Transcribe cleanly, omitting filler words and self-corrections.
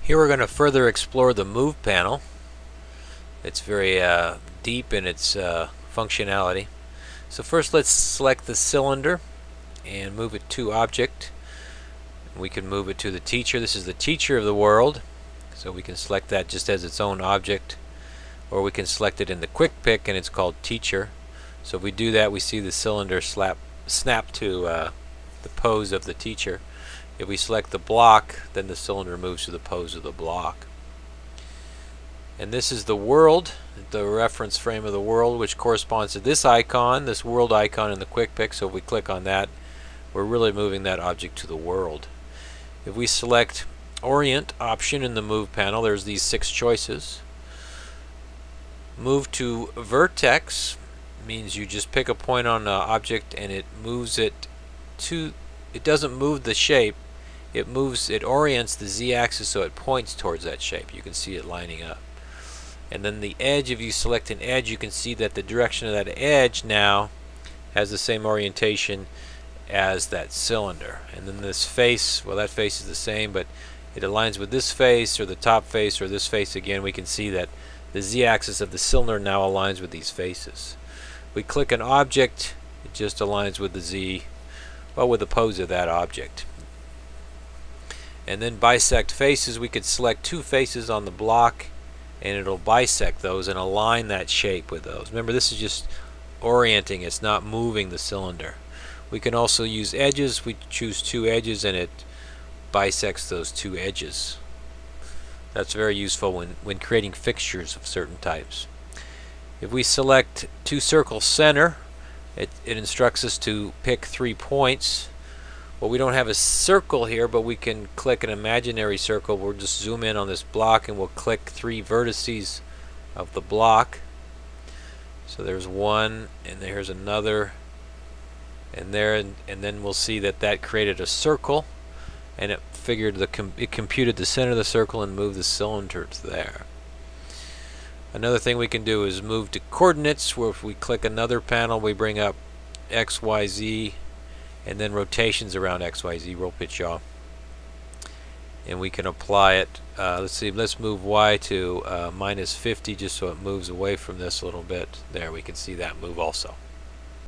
Here we're going to further explore the Move panel. It's very deep in its functionality. So first let's select the cylinder and move it to Object. We can move it to the teacher. This is the teacher of the world, so we can select that just as its own object, or we can select it in the quick pick and it's called teacher. So if we do that, we see the cylinder snap to the pose of the teacher. If we select the block, then the cylinder moves to the pose of the block. And this is the world, the reference frame of the world, which corresponds to this icon, this world icon in the quick pick. So if we click on that, we're really moving that object to the world. If we select Orient option in the Move panel, there's these 6 choices. Move to Vertex means you just pick a point on the object and it moves it to, it doesn't move the shape, it orients the z-axis so it points towards that shape. You can see it lining up. And then the edge, if you select an edge, you can see that the direction of that edge now has the same orientation as that cylinder. And then this face, well, that face is the same, but it aligns with this face or the top face or this face again. We can see that the z-axis of the cylinder now aligns with these faces. We click an object, it just aligns with the z, well, with the pose of that object. And then bisect faces, we could select 2 faces on the block and it'll bisect those and align that shape with those. Remember, this is just orienting, it's not moving the cylinder. We can also use edges. We choose 2 edges and it bisects those 2 edges. That's very useful when creating fixtures of certain types. If we select to circle center, it instructs us to pick 3 points. Well, we don't have a circle here, but we can click an imaginary circle. We'll just zoom in on this block and we'll click 3 vertices of the block. So there's one, and there's another, and there, and then we'll see that that created a circle, and it figured it computed the center of the circle and moved the cylinder to there. Another thing we can do is move to coordinates, where if we click another panel, we bring up X, Y, Z, and then rotations around X, Y, Z, roll pitch yaw, and we can apply it. Let's move Y to -50 just so it moves away from this a little bit. There, we can see that move also.